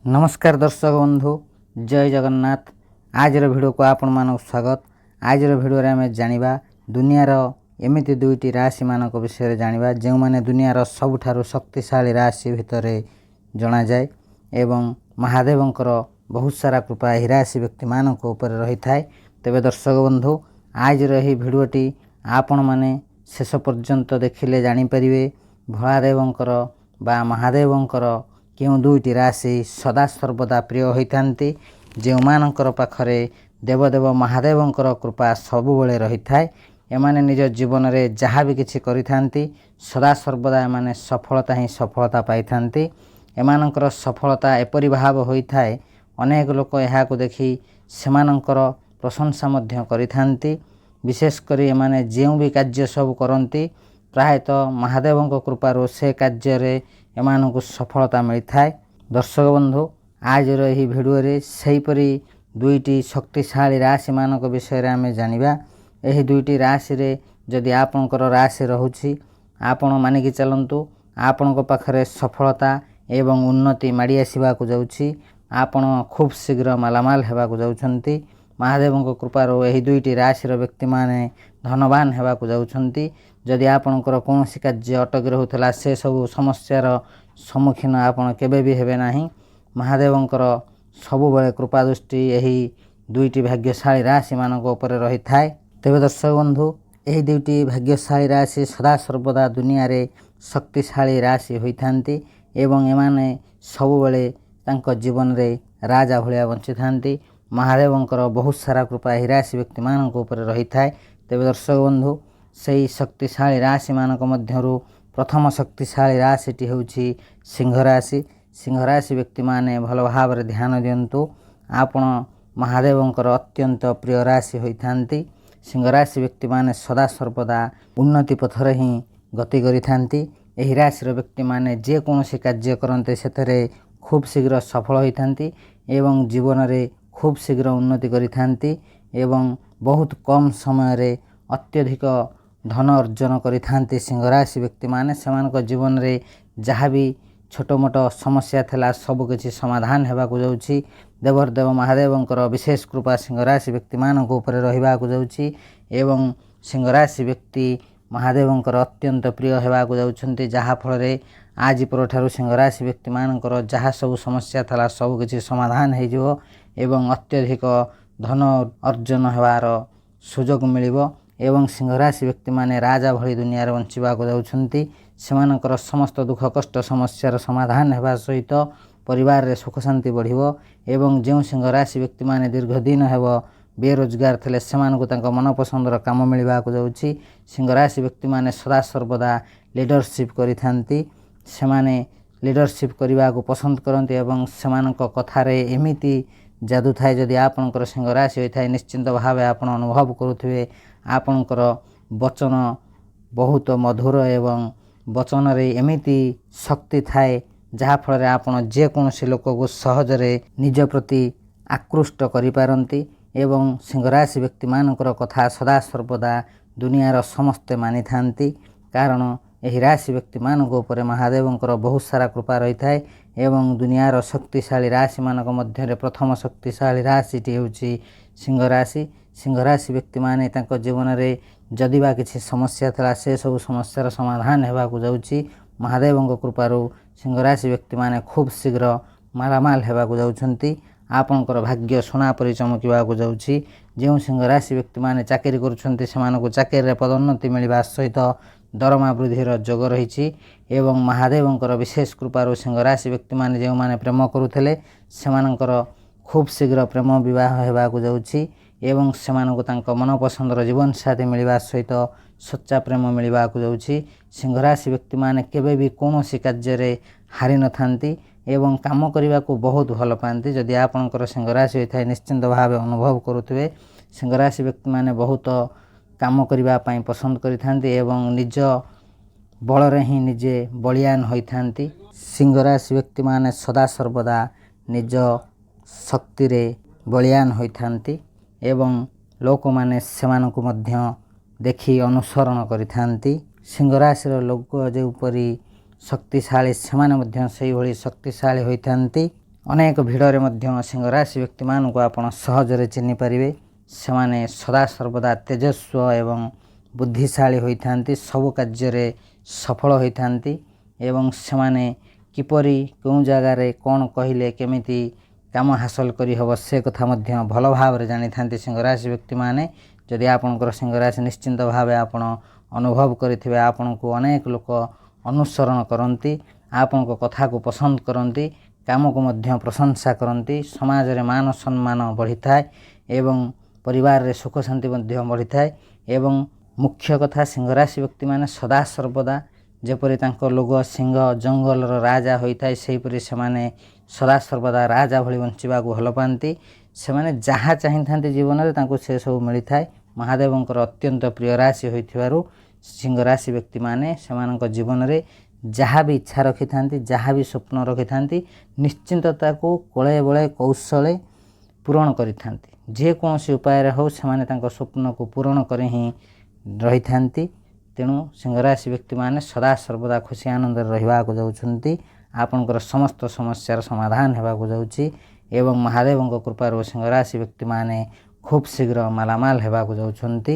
नमस्कार दर्शक बंधु, जय जगन्नाथ। आज भिडियो को आपण मानक स्वागत। आज भिडियो रे आमे जानिबा दुनियार एमिति दुईटी राशि मानक विषय जानिबा जो माने दुनियार सबुठारु शक्तिशाली राशि भितरे जणा जाए एवं महादेवंकर बहुत सारा कृपा ही राशि व्यक्ति मानक ऊपर रही थाए। तेबे दर्शक बंधु, आज रही भिडियोटी आपण माने शेष पर्यंत देखिले जानि परिबे भोलादेवंकर बा महादेवंकर क्यों दुईटी राशि सदा सर्वदा प्रिय होइथांती, जो मानकर पाखरे देवदेव महादेवंकर कृपा सबुबले रही थाए। एमाने निज जीवन में जहाँ भी किछि करिथांती सदा सर्वदा एमाने सफलता ही सफलता पाइथांती। एमानकर सफलता एपरि भाव होइथाए, अनेक लोक एहाकु देखि सेमानकर प्रशंसा मध्य करिथांती। विशेष करी एमाने जेउ भी कार्य सब करंती प्रायतः महादेवंक कृपारो से कार्य रे एमानकु सफलता मिलता है। दर्शक बंधु, आज रही भिडियो रे सेहीपरि दुईटी शक्तिशाली राशि मानक विषय रे आमे जानिबा। एही दुईटी राशि रे जदि आपनकर राशि रहुछि, आपण मानिकी चलंतु आपनक पाखरे सफलता एवं उन्नति माड़ी आसीबाकु जाउछि। आपण खूब शीघ्र मालामाल हेबाकु जाउछंती। महादेवंक कृपारो एही दुईटी राशि रो व्यक्ति माने धनवान हेबाकु जाउछंती। जदि आपनकर कौनसी कार्य अटकी रहुतला से सब समस्यार सम्मुखीन आपण केबे भी हेबे नाही। महादेवंकर सबुबले कृपा दृष्टि एही दुईटी भाग्यशाली राशि मानक ऊपर रही थाए। तेबे दर्शक बंधु, एही दुईटी भाग्यशाली राशि सदा सर्वदा दुनिया रे शक्तिशाली राशि होइथांती एवं एमाने सबुबले तांको जीवन रे राजा भलिया बंची थांती। महादेवंकर बहुत सारा कृपा ही राशि व्यक्ति मानक ऊपर रही थाए। तेबे दर्शक बंधु, सही शक्तिशाली राशि मानक मध्यरु प्रथम शक्तिशाली राशिटी होउछि सिंह राशि। सिंह राशि व्यक्ति माने भल भाव रे ध्यान दियंतु। आपण महादेवंकर अत्यंत प्रिय राशि होइथांती। सिंह राशि व्यक्ति माने सदा सर्वदा उन्नति पथरे ही गति करिथांती। एही राशि रो व्यक्ति माने जे कोनोसी कार्य करन्ते सेतरे खूब शीघ्र सफल होइथांती एवं जीवन रे खूब शीघ्र उन्नति करिथांती एवं बहुत कम समय रे अत्यधिक धन अर्जन करिथांती। सिंह राशि व्यक्ति माने सेमानक जीवन रे जहाँ भी छोट मोट समस्या थला सब किछि समाधान हेबाकु जाउछि। देव महादेवंकर विशेष कृपा सिंह राशि व्यक्ति मानक ऊपर रहिबाकु जाउछि एवं सिंह राशि व्यक्ति महादेवंकर अत्यंत प्रिय हेबाकु जाउछन्ति, जहाँ फल रे आज परठारु सिंह राशि व्यक्ति मानकर जहाँ सब समस्या थला सब किछि समाधान हे जिवो एवं अत्यधिक धन अर्जन हेबार सुजोग मिलिबो एवं सिंह राशि व्यक्ति माने राजा भली दुनिया रे बंचिबाकु जाउछन्ति। सेमानकर समस्त दुख कष्ट समस्यार समाधान हेबा सहित परिवार रे सुख शांति बढ़िबो एवं जो सिंह राशि व्यक्ति माने दीर्घ दिन हेबो बेरोजगार थले सेमानकु तांको मन पसंदर काम मिलिबाकु जाउछि। सिंह राशि व्यक्ति माने सदा सर्वदा लीडरशिप करिथांती। सेमाने लीडरशिप करिबाकु पसंद करंती एवं सेमानक कथारे एमिति जादू थाए। जदि आपनकर सिंह राशि होइथाय निश्चिंत भावे आपण अनुभव करुथिबे आपनकर वचन बहुत मधुर एवं वचन रे एमिति शक्ति थाए जहाँ फल रे आपण जे कोनोसी लोक को सहजरे निज प्रति आकृष्ट करि पारंती एवं सिंह राशि व्यक्ति मानकर कथा सदा सर्वदा दुनियार समस्ते मानि थांती। कारण एही राशि व्यक्ति मानक ऊपर महादेवंकर बहुत सारा कृपा रही थाए एवं दुनियार शक्तिशाली राशि मानक मध्य प्रथम शक्तिशाली राशिटी होउछि सिंह राशि। सिंह राशि व्यक्ति माने तांको जीवन रे जदि बा किछि समस्या थला से सब समस्यार समाधान हेबाकु जाउछि। महादेवंक कृपारु सिंह राशि व्यक्ति माने खूब शीघ्र मालामाल हेबाकु जाउछन्ति। आपनकर भाग्य सोना परि चमकिबाकु जाउछि। जेउ सिंह राशि व्यक्ति माने चाकरी करूछन्ति सेमानकु चाकरी रे पदोन्नति मिलिबा सहित दरमा वृद्धिर जोग रहिछि एवं महादेवंकर विशेष कृपारु सिंह राशि व्यक्ति माने जेउ माने प्रेम करूथले सेमानकर खूब शीघ्र प्रेम विवाह हेबाकु जाउछि एवं सेमानकु तांको मन पसंदर जीवन साथी मिलिबा सहित सच्चा प्रेम मिलिबाकु जाउछि। सिंह राशि व्यक्ति माने केबे भी कोनोसी कार्य रे हारि न थांती एवं काम करिबाकु बहुत भल पांती। जदि आपनकर सिंह राशि होइथाय निश्चिंत भावे अनुभव करुथिबे सिंह राशि व्यक्ति माने बहुत काम करिबा पई पसंद करिथांती एवं निज बल रे ही निजे बलियान होइथांती। सिंह राशि व्यक्ति माने सदा सर्वदा निज शक्ति रे बलियान होइथांती एवं लोक माने सेमानकु मध्य देखि अनुसरण करिथांती। सिंह राशि रो लोक जे उपरी शक्तिशाली सेमाने मध्य सेही भली शक्तिशाली होइथांती। ଅନେକ ଭିଡ଼ରେ ମଧ୍ୟ ସିଂହ ରାଶି ବ୍ୟକ୍ତିମାନଙ୍କୁ ଆପଣ ସହଜରେ ଚିହ୍ନିପାରିବେ। ସେମାନେ ସଦାସର୍ବଦା ତେଜସ୍ୱ ଏବଂ ବୁଦ୍ଧିଶାଳୀ ହୋଇଥାନ୍ତି, ସବୁ କାର୍ଯ୍ୟରେ ସଫଳ ହୋଇଥାନ୍ତି ଏବଂ ସେମାନେ କିପରି କେଉଁ ଜାଗାରେ କ'ଣ କହିଲେ କେମିତି କାମ ହାସଲ କରିହେବ ସେ କଥା ମଧ୍ୟ ଭଲ ଭାବରେ ଜାଣିଥାନ୍ତି ସିଂହ ରାଶି ବ୍ୟକ୍ତିମାନେ। ଯଦି ଆପଣଙ୍କର ସିଂହ ରାଶି ନିଶ୍ଚିନ୍ତ ଭାବେ ଆପଣ ଅନୁଭବ କରିଥିବେ, ଆପଣଙ୍କୁ ଅନେକ ଲୋକ ଅନୁସରଣ କରନ୍ତି, ଆପଣଙ୍କ କଥାକୁ ପସନ୍ଦ କରନ୍ତି, କାମକୁ ମଧ୍ୟ ପ୍ରଶଂସା କରନ୍ତି, ସମାଜରେ ମାନ ସମ୍ମାନ ବଢ଼ିଥାଏ ଏବଂ ପରିବାରରେ ସୁଖ ଶାନ୍ତି ମଧ୍ୟ ବଢ଼ିଥାଏ। ଏବଂ ମୁଖ୍ୟ କଥା, ସିଂହ ରାଶି ବ୍ୟକ୍ତିମାନେ ସଦାସର୍ବଦା ଯେପରି ତାଙ୍କ ଲୋଗ ସିଂହ ଜଙ୍ଗଲର ରାଜା ହୋଇଥାଏ, ସେହିପରି ସେମାନେ ସଦାସର୍ବଦା ରାଜା ଭଳି ବଞ୍ଚିବାକୁ ଭଲ ପାଆନ୍ତି। ସେମାନେ ଯାହା ଚାହିଁଥାନ୍ତି ଜୀବନରେ ତାଙ୍କୁ ସେସବୁ ମିଳିଥାଏ। ମହାଦେବଙ୍କର ଅତ୍ୟନ୍ତ ପ୍ରିୟ ରାଶି ହୋଇଥିବାରୁ ସିଂହ ରାଶି ବ୍ୟକ୍ତିମାନେ ସେମାନଙ୍କ ଜୀବନରେ ଯାହା ବି ଇଚ୍ଛା ରଖିଥାନ୍ତି, ଯାହା ବି ସ୍ୱପ୍ନ ରଖିଥାନ୍ତି, ନିଶ୍ଚିନ୍ତ ତାକୁ କୋଳେ ବଳେ କୌଶଳେ ପୂରଣ କରିଥାନ୍ତି। ଯେକୌଣସି ଉପାୟରେ ହେଉ ସେମାନେ ତାଙ୍କ ସ୍ୱପ୍ନକୁ ପୂରଣ କରି ହିଁ ରହିଥାନ୍ତି। ତେଣୁ ସିଂହ ରାଶି ବ୍ୟକ୍ତିମାନେ ସଦାସର୍ବଦା ଖୁସି ଆନନ୍ଦରେ ରହିବାକୁ ଯାଉଛନ୍ତି। ଆପଣଙ୍କର ସମସ୍ତ ସମସ୍ୟାର ସମାଧାନ ହେବାକୁ ଯାଉଛି ଏବଂ ମହାଦେବଙ୍କ କୃପାରୁ ସିଂହ ରାଶି ବ୍ୟକ୍ତିମାନେ ଖୁବ୍ ଶୀଘ୍ର ମାଲାମାଲ ହେବାକୁ ଯାଉଛନ୍ତି।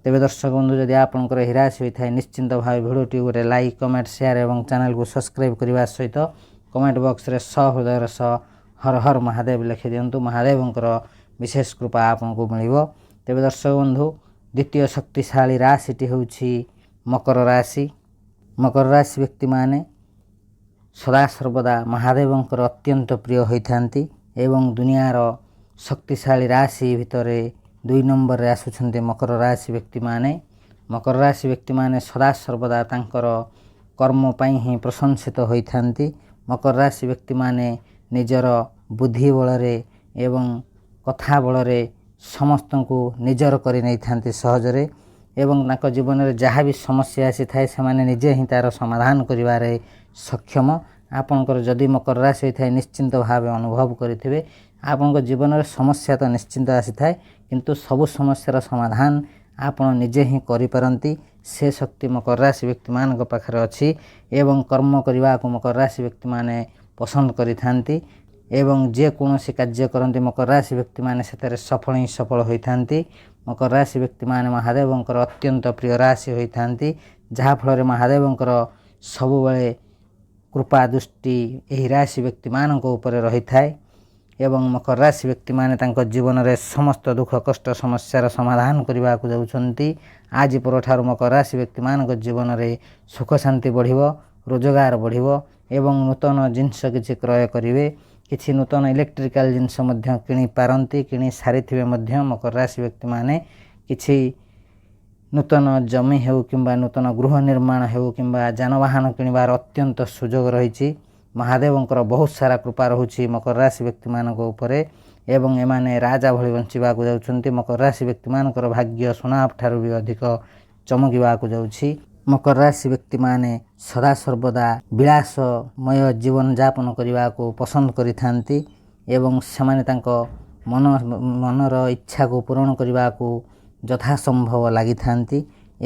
ତେବେ ଦର୍ଶକ ବନ୍ଧୁ, ଯଦି ଆପଣଙ୍କର ଏହି ରାଶି ହୋଇଥାଏ, ନିଶ୍ଚିନ୍ତ ଭାବେ ଭିଡ଼ିଓଟି ଗୋଟେ ଲାଇକ୍, କମେଣ୍ଟ, ସେୟାର ଏବଂ ଚ୍ୟାନେଲକୁ ସବସ୍କ୍ରାଇବ୍ କରିବା ସହିତ କମେଣ୍ଟ ବକ୍ସରେ ହୃଦୟର ହର ହର ମହାଦେବ ଲେଖିଦିଅନ୍ତୁ। ମହାଦେବଙ୍କର ବିଶେଷ କୃପା ଆପଣଙ୍କୁ ମିଳିବ। ତେବେ ଦର୍ଶକ ବନ୍ଧୁ, ଦ୍ୱିତୀୟ ଶକ୍ତିଶାଳୀ ରାଶିଟି ହେଉଛି ମକର ରାଶି। ମକର ରାଶି ବ୍ୟକ୍ତିମାନେ ସଦାସର୍ବଦା ମହାଦେବଙ୍କର ଅତ୍ୟନ୍ତ ପ୍ରିୟ ହୋଇଥାନ୍ତି ଏବଂ ଦୁନିଆର ଶକ୍ତିଶାଳୀ ରାଶି ଭିତରେ 2 ନମ୍ବରରେ ଆସୁଛନ୍ତି ମକର ରାଶି ବ୍ୟକ୍ତିମାନେ। ମକର ରାଶି ବ୍ୟକ୍ତିମାନେ ସଦାସର୍ବଦା ତାଙ୍କର କର୍ମ ପାଇଁ ହିଁ ପ୍ରଶଂସିତ ହୋଇଥାନ୍ତି। ମକର ରାଶି ବ୍ୟକ୍ତିମାନେ ନିଜର ବୁଦ୍ଧି ବଳରେ ଏବଂ କଥା ବଳରେ ସମସ୍ତଙ୍କୁ ନିଜର କରି ନେଇଥାନ୍ତି ସହଜରେ ଏବଂ ତାଙ୍କ ଜୀବନରେ ଯାହା ବି ସମସ୍ୟା ଆସିଥାଏ ସେମାନେ ନିଜେ ହିଁ ତା'ର ସମାଧାନ କରିବାରେ ସକ୍ଷମ। ଆପଣଙ୍କର ଯଦି ମକର ରାଶି ହୋଇଥାଏ, ନିଶ୍ଚିନ୍ତ ଭାବେ ଅନୁଭବ କରିଥିବେ, ଆପଣଙ୍କ ଜୀବନରେ ସମସ୍ୟା ତ ନିଶ୍ଚିନ୍ତ ଆସିଥାଏ, କିନ୍ତୁ ସବୁ ସମସ୍ୟାର ସମାଧାନ ଆପଣ ନିଜେ ହିଁ କରିପାରନ୍ତି। ସେ ଶକ୍ତି ମକର ରାଶି ବ୍ୟକ୍ତିମାନଙ୍କ ପାଖରେ ଅଛି ଏବଂ କର୍ମ କରିବାକୁ ମକର ରାଶି ବ୍ୟକ୍ତିମାନେ ପସନ୍ଦ କରିଥାନ୍ତି ଏବଂ ଯେକୌଣସି କାର୍ଯ୍ୟ କରନ୍ତି ମକର ରାଶି ବ୍ୟକ୍ତିମାନେ ସେଥିରେ ସଫଳ ହିଁ ସଫଳ ହୋଇଥାନ୍ତି। ମକର ରାଶି ବ୍ୟକ୍ତିମାନେ ମହାଦେବଙ୍କର ଅତ୍ୟନ୍ତ ପ୍ରିୟ ରାଶି ହୋଇଥାନ୍ତି, ଯାହାଫଳରେ ମହାଦେବଙ୍କର ସବୁବେଳେ କୃପା ଦୃଷ୍ଟି ଏହି ରାଶି ବ୍ୟକ୍ତିମାନଙ୍କ ଉପରେ ରହିଥାଏ ଏବଂ ମକର ରାଶି ବ୍ୟକ୍ତିମାନେ ତାଙ୍କ ଜୀବନରେ ସମସ୍ତ ଦୁଃଖ କଷ୍ଟ ସମସ୍ୟାର ସମାଧାନ କରିବାକୁ ଯାଉଛନ୍ତି। ଆଜି ପରଠାରୁ ମକର ରାଶି ବ୍ୟକ୍ତିମାନଙ୍କ ଜୀବନରେ ସୁଖ ଶାନ୍ତି ବଢ଼ିବ, ରୋଜଗାର ବଢ଼ିବ ଏବଂ ନୂତନ ଜିନିଷ କିଛି କ୍ରୟ କରିବେ। କିଛି ନୂତନ ଇଲେକ୍ଟ୍ରିକାଲ ଜିନିଷ ମଧ୍ୟ କିଣିପାରନ୍ତି, କିଣି ସାରିଥିବେ ମଧ୍ୟ। ମକର ରାଶି ବ୍ୟକ୍ତିମାନେ କିଛି ନୂତନ ଜମି ହେଉ କିମ୍ବା ନୂତନ ଗୃହ ନିର୍ମାଣ ହେଉ କିମ୍ବା ଯାନବାହନ କିଣିବାର ଅତ୍ୟନ୍ତ ସୁଯୋଗ ରହିଛି। ମହାଦେବଙ୍କର ବହୁତ ସାରା କୃପା ରହୁଛି ମକର ରାଶି ବ୍ୟକ୍ତିମାନଙ୍କ ଉପରେ ଏବଂ ଏମାନେ ରାଜା ଭଳି ବଞ୍ଚିବାକୁ ଯାଉଛନ୍ତି। ମକର ରାଶି ବ୍ୟକ୍ତିମାନଙ୍କର ଭାଗ୍ୟ ସୁନାପ ଠାରୁ ବି ଅଧିକ ଚମକିବାକୁ ଯାଉଛି। ମକର ରାଶି ବ୍ୟକ୍ତିମାନେ ସଦାସର୍ବଦା ବିଳାସମୟ ଜୀବନଯାପନ କରିବାକୁ ପସନ୍ଦ କରିଥାନ୍ତି ଏବଂ ସେମାନେ ତାଙ୍କ ମନର ଇଚ୍ଛାକୁ ପୂରଣ କରିବାକୁ ଯଥାସମ୍ଭବ ଲାଗିଥାନ୍ତି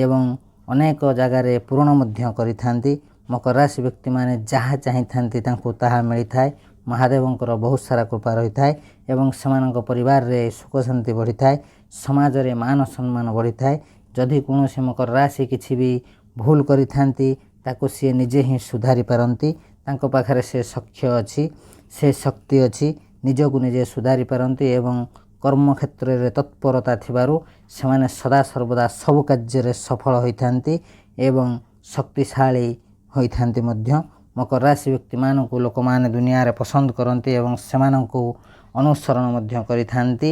ଏବଂ ଅନେକ ଜାଗାରେ ପୂରଣ ମଧ୍ୟ କରିଥାନ୍ତି। ମକର ରାଶି ବ୍ୟକ୍ତିମାନେ ଯାହା ଚାହିଁଥାନ୍ତି ତାଙ୍କୁ ତାହା ମିଳିଥାଏ। ମହାଦେବଙ୍କର ବହୁତ ସାରା କୃପା ରହିଥାଏ ଏବଂ ସେମାନଙ୍କ ପରିବାରରେ ସୁଖ ଶାନ୍ତି ବଢ଼ିଥାଏ, ସମାଜରେ ମାନ ସମ୍ମାନ ବଢ଼ିଥାଏ। ଯଦି କୌଣସି ମକର ରାଶି କିଛି ବି ଭୁଲ କରିଥାନ୍ତି ତାକୁ ସିଏ ନିଜେ ହିଁ ସୁଧାରି ପାରନ୍ତି। ତାଙ୍କ ପାଖରେ ସେ ସକ୍ଷ ଅଛି, ସେ ଶକ୍ତି ଅଛି, ନିଜକୁ ନିଜେ ସୁଧାରି ପାରନ୍ତି ଏବଂ କର୍ମକ୍ଷେତ୍ରରେ ତତ୍ପରତା ଥିବାରୁ ସେମାନେ ସଦାସର୍ବଦା ସବୁ କାର୍ଯ୍ୟରେ ସଫଳ ହୋଇଥାନ୍ତି ଏବଂ ଶକ୍ତିଶାଳୀ ହୋଇଥାନ୍ତି ମଧ୍ୟ। ମକର ରାଶି ବ୍ୟକ୍ତିମାନଙ୍କୁ ଲୋକମାନେ ଦୁନିଆରେ ପସନ୍ଦ କରନ୍ତି ଏବଂ ସେମାନଙ୍କୁ ଅନୁସରଣ ମଧ୍ୟ କରିଥାନ୍ତି।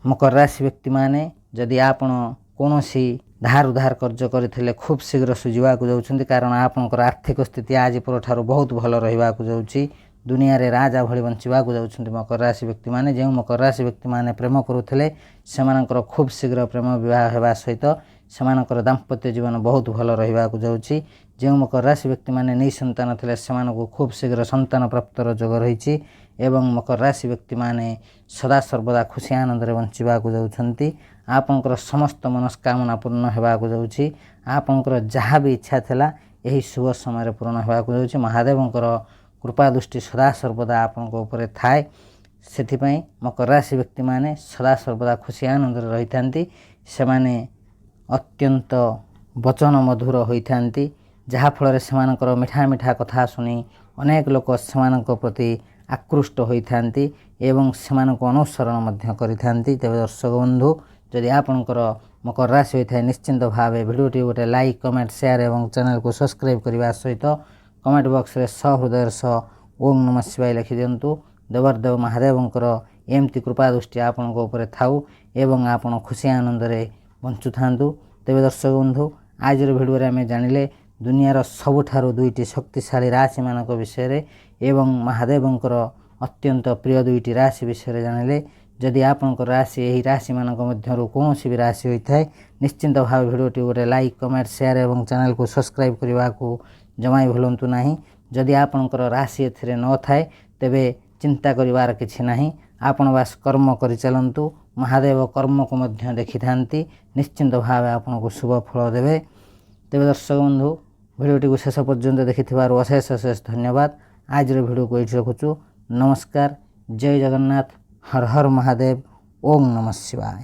ମକର ରାଶି ବ୍ୟକ୍ତିମାନେ ଯଦି ଆପଣ କୌଣସି ଧାର ଉଧାର କାର୍ଯ୍ୟ କରିଥିଲେ ଖୁବ୍ ଶୀଘ୍ର ସୁଝିବାକୁ ଯାଉଛନ୍ତି, କାରଣ ଆପଣଙ୍କର ଆର୍ଥିକ ସ୍ଥିତି ଆଜି ପରଠାରୁ ବହୁତ ଭଲ ରହିବାକୁ ଯାଉଛି। ଦୁନିଆରେ ରାଜା ଭଳି ବଞ୍ଚିବାକୁ ଯାଉଛନ୍ତି ମକର ରାଶି ବ୍ୟକ୍ତିମାନେ। ଯେଉଁ ମକର ରାଶି ବ୍ୟକ୍ତିମାନେ ପ୍ରେମ କରୁଥିଲେ ସେମାନଙ୍କର ଖୁବ୍ ଶୀଘ୍ର ପ୍ରେମ ବିବାହ ହେବା ସହିତ ସେମାନଙ୍କର ଦାମ୍ପତ୍ୟ ଜୀବନ ବହୁତ ଭଲ ରହିବାକୁ ଯାଉଛି। ଯେଉଁ ମକର ରାଶି ବ୍ୟକ୍ତିମାନେ ନିଃସନ୍ତାନ ଥିଲେ ସେମାନଙ୍କୁ ଖୁବ୍ ଶୀଘ୍ର ସନ୍ତାନ ପ୍ରାପ୍ତର ଯୋଗ ରହିଛି ଏବଂ ମକର ରାଶି ବ୍ୟକ୍ତିମାନେ ସଦାସର୍ବଦା ଖୁସି ଆନନ୍ଦରେ ବଞ୍ଚିବାକୁ ଯାଉଛନ୍ତି। ଆପଣଙ୍କର ସମସ୍ତ ମନସ୍କାମନା ପୂର୍ଣ୍ଣ ହେବାକୁ ଯାଉଛି। ଆପଣଙ୍କର ଯାହା ବି ଇଚ୍ଛା ଥିଲା ଏହି ଶୁଭ ସମୟରେ ପୂରଣ ହେବାକୁ ଯାଉଛି। ମହାଦେବଙ୍କର କୃପା ଦୃଷ୍ଟି ସଦାସର୍ବଦା ଆପଣଙ୍କ ଉପରେ ଥାଏ। ସେଥିପାଇଁ ମକର ରାଶି ବ୍ୟକ୍ତିମାନେ ସଦାସର୍ବଦା ଖୁସି ଆନନ୍ଦରେ ରହିଥାନ୍ତି। ସେମାନେ ଅତ୍ୟନ୍ତ ବଚନ ମଧୁର ହୋଇଥାନ୍ତି, ଯାହାଫଳରେ ସେମାନଙ୍କର ମିଠା ମିଠା କଥା ଶୁଣି ଅନେକ ଲୋକ ସେମାନଙ୍କ ପ୍ରତି ଆକୃଷ୍ଟ ହୋଇଥାନ୍ତି ଏବଂ ସେମାନଙ୍କୁ ଅନୁସରଣ ମଧ୍ୟ କରିଥାନ୍ତି। ତେବେ ଦର୍ଶକ ବନ୍ଧୁ, ଯଦି ଆପଣଙ୍କର ମକର ରାଶି ହୋଇଥାଏ ନିଶ୍ଚିନ୍ତ ଭାବେ ଭିଡ଼ିଓଟି ଗୋଟେ ଲାଇକ୍, କମେଣ୍ଟ, ସେୟାର ଏବଂ ଚ୍ୟାନେଲକୁ ସବସ୍କ୍ରାଇବ୍ କରିବା ସହିତ କମେଣ୍ଟ ବକ୍ସରେ ସହୃଦୟର ସହ ଓମ୍ ନମଃ ଶିବାୟ ଲେଖିଦିଅନ୍ତୁ। ଦେବଦେବ ମହାଦେବଙ୍କର ଏମିତି କୃପା ଦୃଷ୍ଟି ଆପଣଙ୍କ ଉପରେ ଥାଉ ଏବଂ ଆପଣ ଖୁସି ଆନନ୍ଦରେ ବଞ୍ଚୁଥାନ୍ତୁ। ତେବେ ଦର୍ଶକ ବନ୍ଧୁ, ଆଜିର ଭିଡ଼ିଓରେ ଆମେ ଜାଣିଲେ ଦୁନିଆର ସବୁଠାରୁ 2ଟି ଶକ୍ତିଶାଳୀ ରାଶିମାନଙ୍କ ବିଷୟରେ ଏବଂ ମହାଦେବଙ୍କର ଅତ୍ୟନ୍ତ ପ୍ରିୟ 2ଟି ରାଶି ବିଷୟରେ ଜାଣିଲେ। ଯଦି ଆପଣଙ୍କର ରାଶି ଏହି ରାଶିମାନଙ୍କ ମଧ୍ୟରୁ କୌଣସି ବି ରାଶି ହୋଇଥାଏ ନିଶ୍ଚିନ୍ତ ଭାବେ ଭିଡ଼ିଓଟି ଗୋଟେ ଲାଇକ୍, କମେଣ୍ଟ, ସେୟାର ଏବଂ ଚ୍ୟାନେଲକୁ ସବସ୍କ୍ରାଇବ୍ କରିବାକୁ ଜମା ବି ଭୁଲନ୍ତୁ ନାହିଁ। ଯଦି ଆପଣଙ୍କର ରାଶି ଏଥିରେ ନଥାଏ ତେବେ ଚିନ୍ତା କରିବାର କିଛି ନାହିଁ, ଆପଣ ବାସ୍ କର୍ମ କରିଚାଲନ୍ତୁ। ମହାଦେବ କର୍ମକୁ ମଧ୍ୟ ଦେଖିଥାନ୍ତି, ନିଶ୍ଚିନ୍ତ ଭାବେ ଆପଣଙ୍କୁ ଶୁଭ ଫଳ ଦେବେ। ତେବେ ଦର୍ଶକ ବନ୍ଧୁ, ଭିଡ଼ିଓଟିକୁ ଶେଷ ପର୍ଯ୍ୟନ୍ତ ଦେଖିଥିବାରୁ ଅଶେଷ ଅଶେଷ ଧନ୍ୟବାଦ। ଆଜିର ଭିଡ଼ିଓକୁ ଏଇଠି ରଖୁଛୁ। ନମସ୍କାର, ଜୟ ଜଗନ୍ନାଥ, ହର ହର ମହାଦେବ, ଓମ୍ ନମଃ ଶିବାୟ।